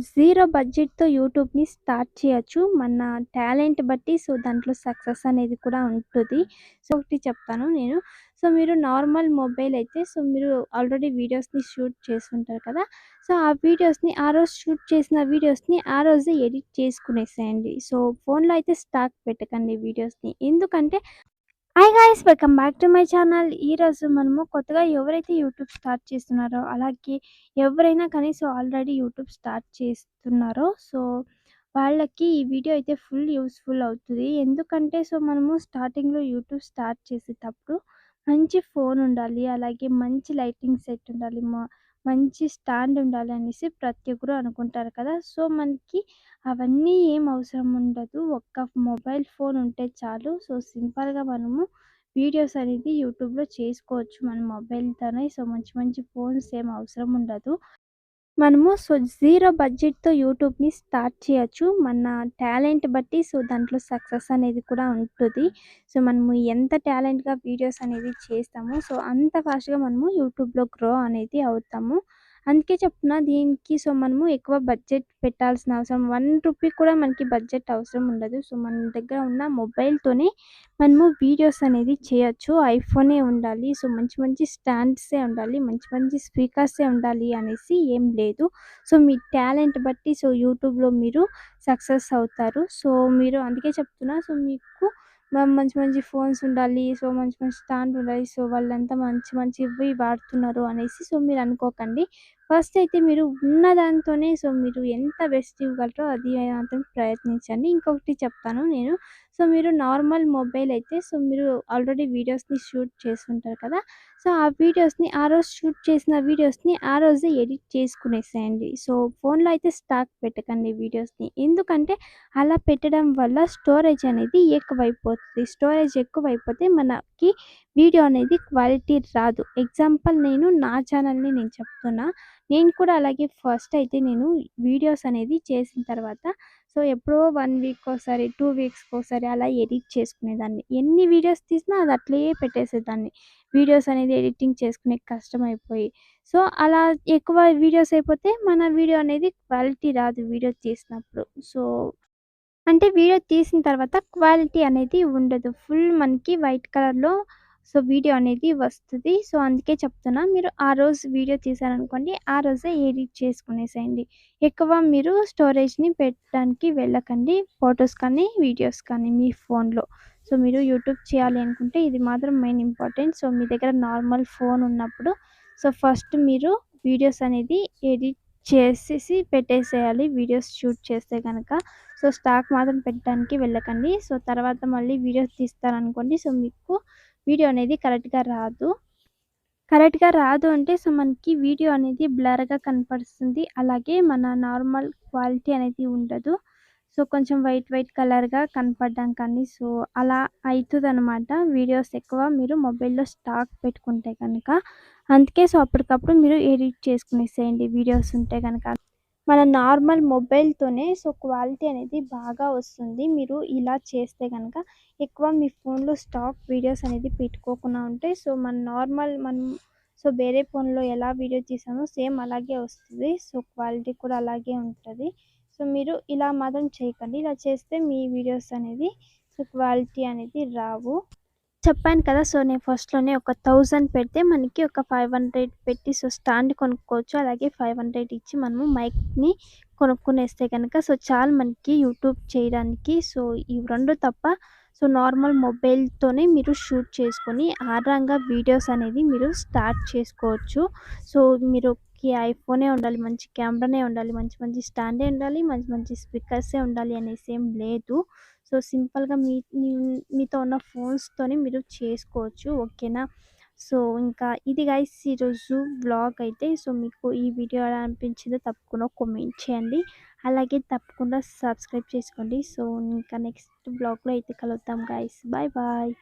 Zero బడ్జెట్‌తో యూట్యూబ్‌ని start చేయొచ్చు. మన టాలెంట్ బట్టి దాంట్లో సక్సెస్ అనేది కూడా ఉంటది. ఒకటి చెప్తాను నేను. మీరు నార్మల్ మొబైల్ అయితే మీరు ఆల్రెడీ వీడియోస్‌ని షూట్ చేసుంటారు కదా! ఆ వీడియోస్‌ని ఆ రోజు షూట్ చేసిన వీడియోస్‌ని ఆ రోజే ఎడిట్ చేసుకునేసేయండి. ఫోన్‌లో అయితే స్టాక్ పెట్టకండి వీడియోస్‌ని. ఎందుకంటే hi guys! Welcome back to my channel. ఈరోజు మనము కొత్తగా ఎవరైతే యూట్యూబ్ స్టార్ట్ చేస్తున్నారో, అలాగే ఎవరైనా కానీ ఆల్రెడీ యూట్యూబ్ స్టార్ట్ చేస్తున్నారో వాళ్ళకి ఈ వీడియో అయితే ఫుల్ యూజ్‌ఫుల్ అవుతది. ఎందుకంటే మనము స్టార్టింగ్‌లో యూట్యూబ్ స్టార్ట్ చేసేటప్పుడు మంచి ఫోన్ ఉండాలి. అలాగే మంచి లైటింగ్ సెట్ ఉండాలి. మంచి స్టాండ్ ఉండాలి అనేసి ప్రతి ఒక్కరు అనుకుంటారు కదా! మనకి అవన్నీ ఏం అవసరం ఉండదు. ఒక్క మొబైల్ ఫోన్ ఉంటే చాలు. సింపుల్‌గా మనము వీడియోస్ అనేది యూట్యూబ్‌లో చేసుకోవచ్చు మన మొబైల్‌తోనే. మంచి మంచి ఫోన్స్ ఏం అవసరం ఉండదు. మనము జీరో బడ్జెట్‌తో యూట్యూబ్‌ని స్టార్ట్ చేయొచ్చు. మన టాలెంట్ బట్టి దాంట్లో సక్సెస్ అనేది కూడా ఉంటది. మనము ఎంత టాలెంట్‌గా వీడియోస్ అనేది చేస్తామో అంత ఫాస్ట్‌గా మనము యూట్యూబ్‌లో గ్రో అనేది అవుతాము. అందుకే చెప్తున్నా దీనికి మనము ఎక్కువ బడ్జెట్ పెట్టాల్సిన అవసరం రూ. 1 కూడా మనకి బడ్జెట్ అవసరం ఉండదు. మన దగ్గర ఉన్న మొబైల్‌తోనే మనము వీడియోస్ అనేది చేయొచ్చు. ఐఫోనే ఉండాలి. మంచి మంచి స్టాండ్సే ఉండాలి. మంచి మంచి స్పీకర్సే ఉండాలి అనేసి ఏం లేదు. మీ టాలెంట్ బట్టి యూట్యూబ్‌లో మీరు సక్సెస్ అవుతారు. మీరు అందుకే చెప్తున్నా. మీకు మంచి మంచి ఫోన్స్ ఉండాలి. మంచి మంచి స్టాండ్ ఉండాలి. వాళ్ళంతా మంచి మంచివి వాడుతున్నారు అనేసి మీరు అనుకోకండి. ఫస్ట్ అయితే మీరు ఉన్న దాంతోనే మీరు ఎంత బెస్ట్ ఇవ్వగలరో అది మాత్రం ప్రయత్నించండి. ఇంకొకటి చెప్తాను నేను. మీరు నార్మల్ మొబైల్ అయితే మీరు ఆల్రెడీ వీడియోస్‌ని షూట్ చేసుంటారు కదా! ఆ వీడియోస్‌ని ఆ రోజు షూట్ చేసిన వీడియోస్‌ని ఆ రోజే ఎడిట్ చేసుకునేసేయండి. ఫోన్‌లో అయితే స్టాక్ పెట్టకండి వీడియోస్‌ని. ఎందుకంటే అలా పెట్టడం వల్ల స్టోరేజ్ అనేది ఎక్కువైపోతది. స్టోరేజ్ ఎక్కువైపోతే మనకి వీడియో అనేది క్వాలిటీ రాదు. ఎగ్జాంపుల్ నా ఛానల్‌ని నేను చెప్తున్నా. నేను కూడా అలాగే ఫస్ట్ అయితే నేను వీడియోస్ అనేది చేసిన తర్వాత ఎప్పుడో 1 వీక్‌కోసారి, 2 వీక్స్‌కోసారి అలా ఎడిట్ చేసుకునేదాన్ని. ఎన్ని వీడియోస్ తీసినా అది అట్లే పెట్టేసేదాన్ని. వీడియోస్ అనేది ఎడిటింగ్ చేసుకునేకి కష్టమైపోయి. అలా ఎక్కువ వీడియోస్ అయిపోతే మన వీడియో అనేది క్వాలిటీ రాదు వీడియో తీసినప్పుడు. అంటే వీడియో తీసిన తర్వాత క్వాలిటీ అనేది ఉండదు. ఫుల్ మనకి వైట్ కలర్‌లో వీడియో అనేది వస్తది. అందుకే చెప్తున్నా. మీరు ఆ రోజు వీడియో తీశారనుకోండి, ఆ రోజే ఎడిట్ చేసుకునేసేయండి. ఎక్కువ మీరు స్టోరేజ్‌ని పెట్టడానికి వెళ్ళకండి. ఫోటోస్ కానీ, వీడియోస్ కానీ మీ ఫోన్‌లో. మీరు యూట్యూబ్ చేయాలి అనుకుంటే ఇది మాత్రం మెయిన్ ఇంపార్టెంట్. మీ దగ్గర నార్మల్ ఫోన్ ఉన్నప్పుడు ఫస్ట్ మీరు వీడియోస్ అనేది ఎడిట్ చేసేసి పెట్టేసేయాలి. వీడియోస్ షూట్ చేస్తే గనక. స్టాక్ మాత్రం పెట్టడానికి వెళ్ళకండి. తర్వాత మళ్ళీ వీడియోస్ తీస్తారనుకోండి. మీకు వీడియో అనేది కరెక్ట్‌గా రాదు. కరెక్ట్‌గా రాదు అంటే మనకి వీడియో అనేది బ్లర్‌గా కనపడుతుంది. అలాగే మన నార్మల్ క్వాలిటీ అనేది ఉండదు. కొంచెం వైట్ కలర్‌గా కనపడడం కానీ అలా అయితదనమాట. వీడియోస్ ఎక్కువ మీరు మొబైల్‌లో స్టాక్ పెట్టుకుంటే గనక. అందుకే అప్పటికప్పుడు మీరు ఎడిట్ చేసుకునేసేయండి వీడియోస్ ఉంటే గనక. మన నార్మల్ మొబైల్‌తోనే క్వాలిటీ అనేది బాగా వస్తుంది. మీరు ఇలా చేస్తే గనక ఎక్కువ మీ ఫోన్‌లో స్టాక్ వీడియోస్ అనేది పెట్టుకోకుండా ఉంటే మన నార్మల్ మనం వేరే ఫోన్‌లో ఎలా వీడియో తీసామో సేమ్ అలాగే వస్తది. క్వాలిటీ కూడా అలాగే ఉంటది. మీరు ఇలా మాత్రం చేయకండి. ఇలా చేస్తే మీ వీడియోస్ అనేది క్వాలిటీ అనేది రావు. చెప్పాను కదా! నేను ఫస్ట్‌లోనే ఒక 1000 పెడితే మనకి ఒక 500 పెట్టి స్టాండ్ కొనుక్కోవచ్చు. అలాగే 500 ఇచ్చి మనము మైక్‌ని కొనుక్కునేస్తే గనక చాలు మనకి యూట్యూబ్ చేయడానికి. ఇవి 2 తప్ప నార్మల్ మొబైల్‌తోనే మీరు షూట్ చేసుకొని ఆరాంగా వీడియోస్ అనేది మీరు స్టార్ట్ చేసుకోవచ్చు. మీరుకి ఐఫోనే ఉండాలి, మంచి కెమెరానే ఉండాలి, మంచి మంచి స్టాండే ఉండాలి, మంచి మంచి స్పీకర్సే ఉండాలి అనేసి ఏం లేదు. సింపుల్‌గా మీతో ఉన్న ఫోన్స్‌తోనే మీరు చేసుకోవచ్చు. ఓకేనా? ఇంకా ఇది గైస్ ఈరోజు వ్లాగ్ అయితే. మీకు ఈ వీడియో ఎలా అనిపించిందో తప్పకుండా కామెంట్ చేయండి. అలాగే తప్పకుండా సబ్స్క్రైబ్ చేసుకోండి. ఇంకా నెక్స్ట్ వ్లాగ్‌లో అయితే కలుద్దాం గైస్. Bye bye.